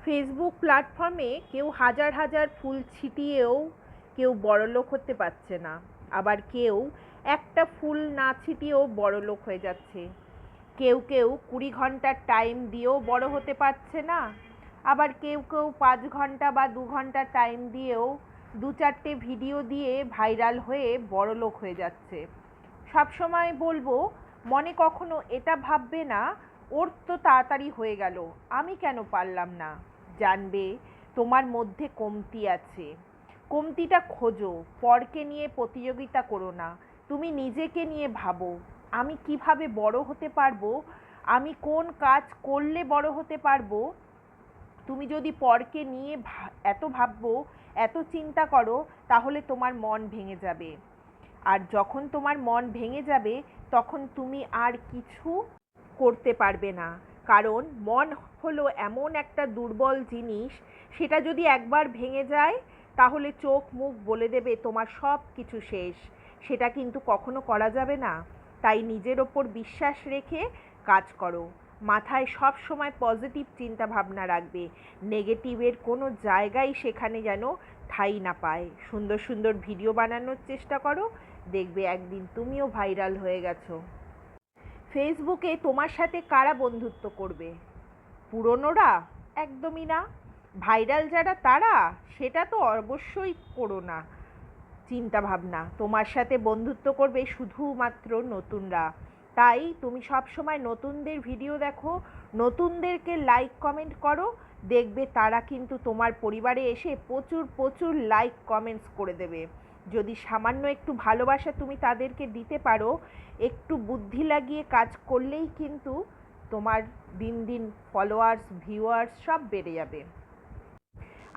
Facebook প্ল্যাটফর্মে কেউ হাজার হাজার ফুল ছিটিয়েও কেউ বড়লোক হতে পারছে না, আবার কেউ একটা ফুল না ছিটিয়েও বড়লোক হয়ে যাচ্ছে। কেউ কেউ 20 ঘন্টার টাইম দিয়েও বড় হতে পারছে না, আবার কেউ কেউ 5 ঘন্টা বা 2 ঘন্টা টাইম দিয়েও 2-4টে ভিডিও দিয়ে ভাইরাল হয়ে বড়লোক হয়ে যাচ্ছে। সবসময় বলবো, মনে কখনো এটা ভাববে না ওর তো তাড়াতাড়ি হয়ে গেল, আমি কেন পারলাম না। জানবে তোমার মধ্যে কমতি আছে, কমতিটা খোঁজো। পরকে নিয়ে প্রতিযোগিতা করো না, তুমি নিজেকে নিয়ে ভাবো, আমি কিভাবে বড় হতে পারবো, আমি কোন কাজ করলে বড় হতে পারবো। তুমি যদি পরকে নিয়ে এত ভাববো, এত চিন্তা করো, তাহলে তোমার মন ভেঙে যাবে। আর যখন তোমার মন ভেঙে যাবে, তখন তুমি আর কিছু করতে পারবে না। কারণ মন হলো এমন একটা দুর্বল জিনিস, সেটা যদি একবার ভেঙে যায়, তাহলে চোখ মুখ বলে দেবে তোমার সব কিছু শেষ। সেটা কিন্তু কখনো করা যাবে না। তাই নিজের ওপর বিশ্বাস রেখে কাজ করো। মাথায় সব সময় পজিটিভ চিন্তা ভাবনা রাখবে, নেগেটিভের কোনো জায়গায় সেখানে যেন ঠাঁই না পায়। সুন্দর সুন্দর ভিডিও বানানোর চেষ্টা করো, দেখবে একদিন তুমিও ভাইরাল হয়ে গেছো। ফেসবুকে তোমার সাথে কারা বন্ধুত্ব করবে? পুরনোরা? একদমই না। ভাইরাল যারা তারা, সেটা তো অবশ্যই করো না চিন্তা ভাবনা। তোমার সাথে বন্ধুত্ব করবে শুধুমাত্র নতুনরা। তাই তুমি সব সময় নতুনদের ভিডিও দেখো, নতুনদেরকে লাইক কমেন্ট করো, দেখবে তারা কিন্তু তোমার পরিবারে এসে প্রচুর প্রচুর লাইক কমেন্টস করে দেবে। যদি সামান্য একটু ভালোবাসা তুমি তাদেরকে দিতে পারো, একটু বুদ্ধি লাগিয়ে কাজ করলেই কিন্তু তোমার দিন দিন ফলোয়ার্স, ভিউয়ার্স সব বেড়ে যাবে।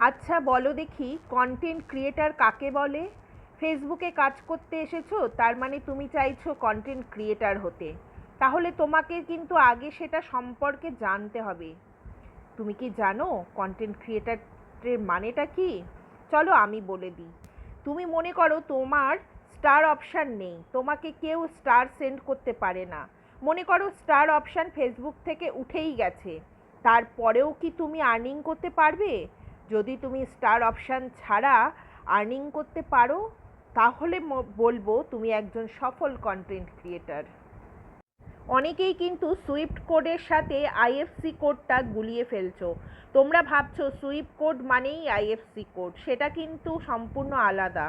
আচ্ছা বলো দেখি, কন্টেন্ট ক্রিয়েটার কাকে বলে? ফেসবুকে কাজ করতে এসেছো, তার মানে তুমি চাইছো কন্টেন্ট ক্রিয়েটার হতে। তাহলে তোমাকে কিন্তু আগে সেটা সম্পর্কে জানতে হবে। তুমি কি জানো কন্টেন্ট ক্রিয়েটারের মানেটা কি? চলো আমি বলে দিই। তুমি মনে করো তোমার স্টার অপশান নেই, তোমাকে কেউ স্টার সেন্ড করতে পারে না। মনে করো স্টার অপশান ফেসবুক থেকে উঠেই গেছে, তারপরেও কি তুমি আর্নিং করতে পারবে? যদি তুমি স্টার অপশান ছাড়া আর্নিং করতে পারো, তাহলে বলবো তুমি একজন সফল কন্টেন্ট ক্রিয়েটার। অনেকেই কিন্তু সুইফট কোডের সাথে আইএফসি কোডটা গুলিয়ে ফেলছো। তোমরা ভাবছো সুইফট কোড মানেই আইএফসি কোড, সেটা কিন্তু সম্পূর্ণ আলাদা।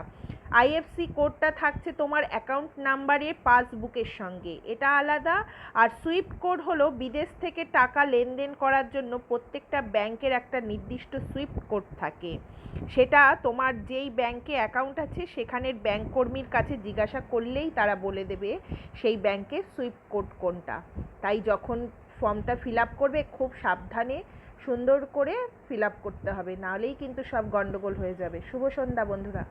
আইএফসি কোডটা থাকছে তোমার অ্যাকাউন্ট নাম্বারের পাসবুকের সঙ্গে, এটা আলাদা। আর সুইফট কোড হলো বিদেশ থেকে টাকা লেনদেন করার জন্য প্রত্যেকটা ব্যাংকের একটা নির্দিষ্ট সুইফট কোড থাকে। সেটা তোমার যেই ব্যাংকে অ্যাকাউন্ট আছে সেখানের ব্যাংক কর্মীর কাছে জিজ্ঞাসা করলেই তারা বলে দেবে সেই ব্যাংকের সুইফট কোড কোনটা। তাই যখন ফর্মটা ফিল আপ করবে, খুব সাবধানে সুন্দর করে ফিল আপ করতে হবে, নাহলেই কিন্তু সব গন্ডগোল হয়ে যাবে। শুভ সন্ধ্যা বন্ধুরা।